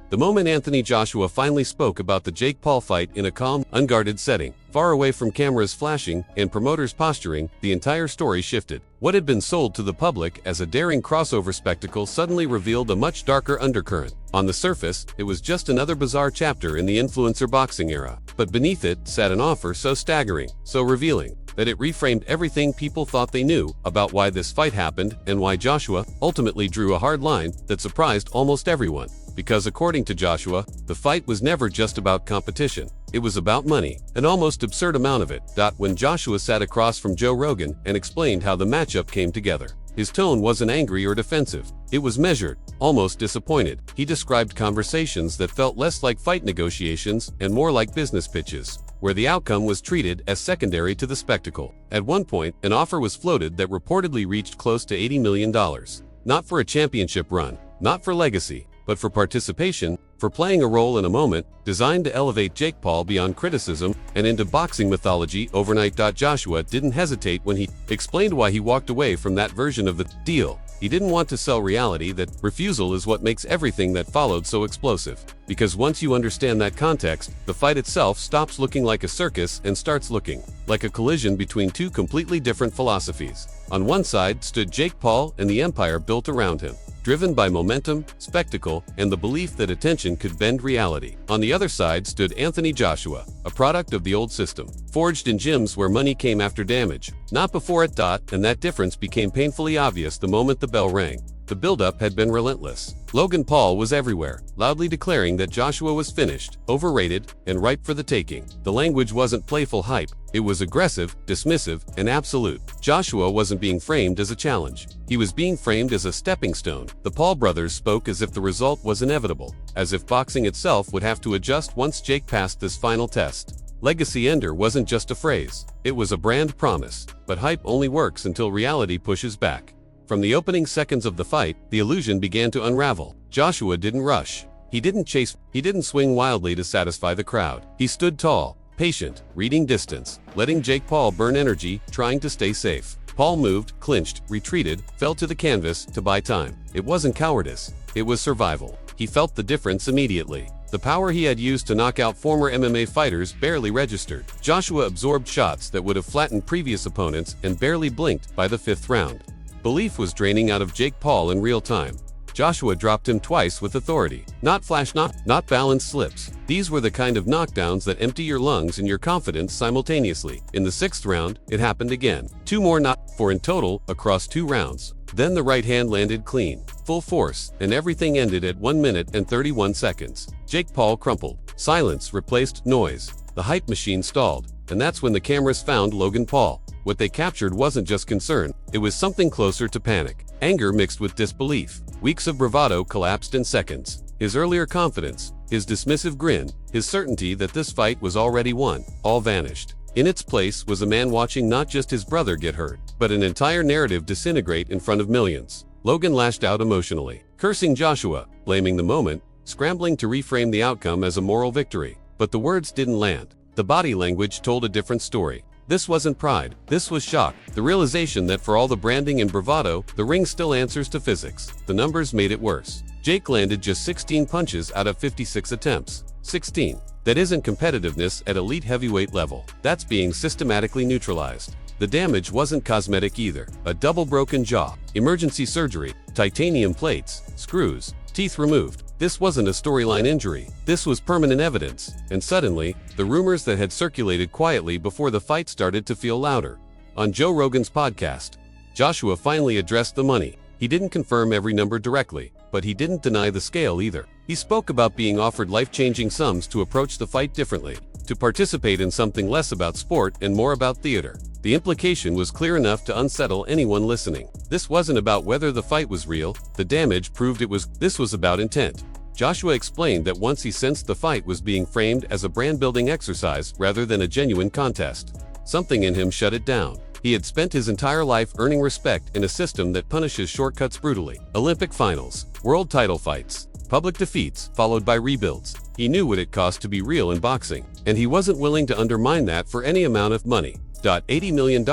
The moment Anthony Joshua finally spoke about the Jake Paul fight in a calm, unguarded setting, far away from cameras flashing and promoters posturing, the entire story shifted. What had been sold to the public as a daring crossover spectacle suddenly revealed a much darker undercurrent. On the surface, it was just another bizarre chapter in the influencer boxing era, but beneath it sat an offer so staggering, so revealing, that it reframed everything people thought they knew about why this fight happened and why Joshua ultimately drew a hard line that surprised almost everyone. Because according to Joshua, the fight was never just about competition. It was about money, an almost absurd amount of it. When Joshua sat across from Joe Rogan and explained how the matchup came together, his tone wasn't angry or defensive. It was measured, almost disappointed. He described conversations that felt less like fight negotiations and more like business pitches, where the outcome was treated as secondary to the spectacle. At one point, an offer was floated that reportedly reached close to $80 million. Not for a championship run, not for legacy, but for participation, for playing a role in a moment designed to elevate Jake Paul beyond criticism and into boxing mythology overnight. Joshua didn't hesitate when he explained why he walked away from that version of the deal. He didn't want to sell reality. That refusal is what makes everything that followed so explosive. Because once you understand that context, the fight itself stops looking like a circus and starts looking like a collision between two completely different philosophies. On one side stood Jake Paul and the empire built around him, driven by momentum, spectacle, and the belief that attention could bend reality. On the other side stood Anthony Joshua, a product of the old system, forged in gyms where money came after damage, not before it. And that difference became painfully obvious the moment the bell rang. The buildup had been relentless. Logan Paul was everywhere, loudly declaring that Joshua was finished, overrated, and ripe for the taking. The language wasn't playful hype. It was aggressive, dismissive, and absolute. Joshua wasn't being framed as a challenge. He was being framed as a stepping stone. The Paul brothers spoke as if the result was inevitable, as if boxing itself would have to adjust once Jake passed this final test. Legacy ender wasn't just a phrase. It was a brand promise. But hype only works until reality pushes back. From the opening seconds of the fight, the illusion began to unravel. Joshua didn't rush. He didn't chase. He didn't swing wildly to satisfy the crowd. He stood tall, patient, reading distance, letting Jake Paul burn energy, trying to stay safe. Paul moved, clinched, retreated, fell to the canvas to buy time. It wasn't cowardice. It was survival. He felt the difference immediately. The power he had used to knock out former MMA fighters barely registered. Joshua absorbed shots that would have flattened previous opponents and barely blinked by the fifth round. Belief was draining out of Jake Paul in real time. Joshua dropped him twice with authority. Not flash not balanced slips. These were the kind of knockdowns that empty your lungs and your confidence simultaneously. In the sixth round, it happened again. Two more for in total, across 2 rounds. Then the right hand landed clean, full force, and everything ended at 1 minute and 31 seconds. Jake Paul crumpled. Silence replaced noise. The hype machine stalled. And that's when the cameras found Logan Paul. What they captured wasn't just concern, it was something closer to panic. Anger mixed with disbelief. Weeks of bravado collapsed in seconds. His earlier confidence, his dismissive grin, his certainty that this fight was already won, all vanished. In its place was a man watching not just his brother get hurt, but an entire narrative disintegrate in front of millions. Logan lashed out emotionally, cursing Joshua, blaming the moment, scrambling to reframe the outcome as a moral victory. But the words didn't land. The body language told a different story. This wasn't pride, this was shock. The realization that for all the branding and bravado, the ring still answers to physics. The numbers made it worse. Jake landed just 16 punches out of 56 attempts. 16. That isn't competitiveness at elite heavyweight level. That's being systematically neutralized. The damage wasn't cosmetic either. A double broken jaw, emergency surgery, titanium plates, screws, teeth removed. This wasn't a storyline injury. This was permanent evidence. And suddenly, the rumors that had circulated quietly before the fight started to feel louder. On Joe Rogan's podcast, Joshua finally addressed the money. He didn't confirm every number directly, but he didn't deny the scale either. He spoke about being offered life-changing sums to approach the fight differently, to participate in something less about sport and more about theater. The implication was clear enough to unsettle anyone listening. This wasn't about whether the fight was real. The damage proved it was. This was about intent. Joshua explained that once he sensed the fight was being framed as a brand-building exercise rather than a genuine contest, something in him shut it down. He had spent his entire life earning respect in a system that punishes shortcuts brutally. Olympic finals, world title fights, public defeats followed by rebuilds. He knew what it cost to be real in boxing, and he wasn't willing to undermine that for any amount of money. $80 million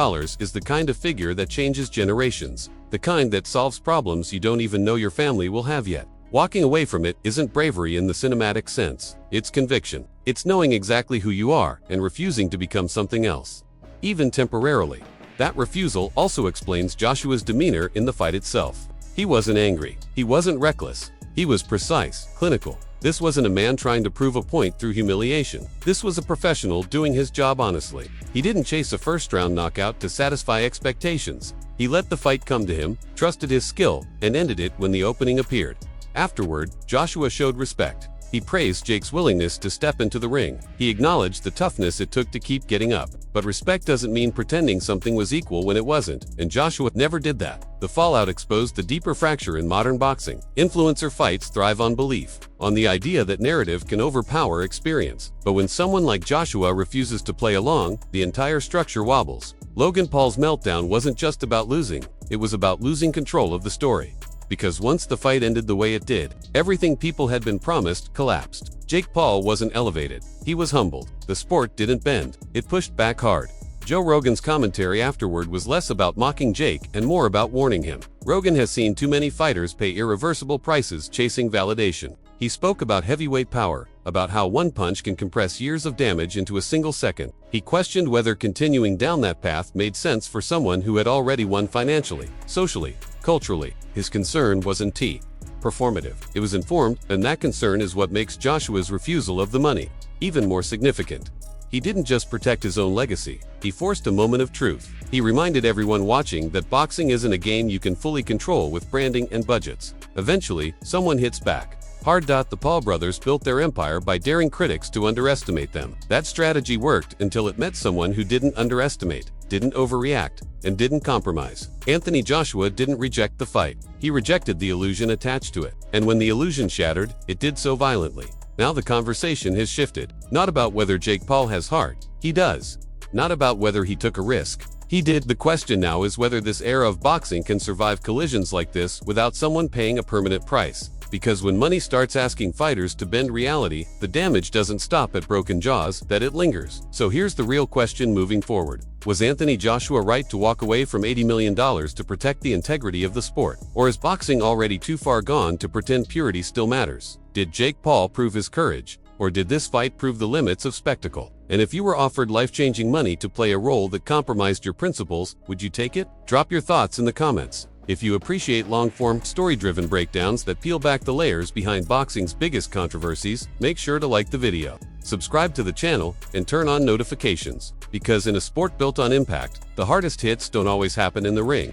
is the kind of figure that changes generations, the kind that solves problems you don't even know your family will have yet. Walking away from it isn't bravery in the cinematic sense. It's conviction. It's knowing exactly who you are and refusing to become something else, even temporarily. That refusal also explains Joshua's demeanor in the fight itself. He wasn't angry. He wasn't reckless. He was precise, clinical. This wasn't a man trying to prove a point through humiliation. This was a professional doing his job honestly. He didn't chase a first-round knockout to satisfy expectations. He let the fight come to him, trusted his skill, and ended it when the opening appeared. Afterward, Joshua showed respect. He praised Jake's willingness to step into the ring. He acknowledged the toughness it took to keep getting up. But respect doesn't mean pretending something was equal when it wasn't, and Joshua never did that. The fallout exposed the deeper fracture in modern boxing. Influencer fights thrive on belief, on the idea that narrative can overpower experience. But when someone like Joshua refuses to play along, the entire structure wobbles. Logan Paul's meltdown wasn't just about losing, it was about losing control of the story. Because once the fight ended the way it did, everything people had been promised collapsed. Jake Paul wasn't elevated. He was humbled. The sport didn't bend. It pushed back hard. Joe Rogan's commentary afterward was less about mocking Jake and more about warning him. Rogan has seen too many fighters pay irreversible prices chasing validation. He spoke about heavyweight power, about how one punch can compress years of damage into a single second. He questioned whether continuing down that path made sense for someone who had already won financially, socially, culturally. His concern wasn't performative. It was informed, and that concern is what makes Joshua's refusal of the money even more significant. He didn't just protect his own legacy, he forced a moment of truth. He reminded everyone watching that boxing isn't a game you can fully control with branding and budgets. Eventually, someone hits back hard. The Paul brothers built their empire by daring critics to underestimate them. That strategy worked until it met someone who didn't underestimate, didn't overreact, and didn't compromise. Anthony Joshua didn't reject the fight. He rejected the illusion attached to it. And when the illusion shattered, it did so violently. Now the conversation has shifted. Not about whether Jake Paul has heart. He does. Not about whether he took a risk. He did. The question now is whether this era of boxing can survive collisions like this without someone paying a permanent price. Because when money starts asking fighters to bend reality, the damage doesn't stop at broken jaws, that it lingers. So here's the real question moving forward. Was Anthony Joshua right to walk away from $80 million to protect the integrity of the sport? Or is boxing already too far gone to pretend purity still matters? Did Jake Paul prove his courage? Or did this fight prove the limits of spectacle? And if you were offered life-changing money to play a role that compromised your principles, would you take it? Drop your thoughts in the comments. If you appreciate long-form, story-driven breakdowns that peel back the layers behind boxing's biggest controversies, make sure to like the video, subscribe to the channel, and turn on notifications. Because in a sport built on impact, the hardest hits don't always happen in the ring.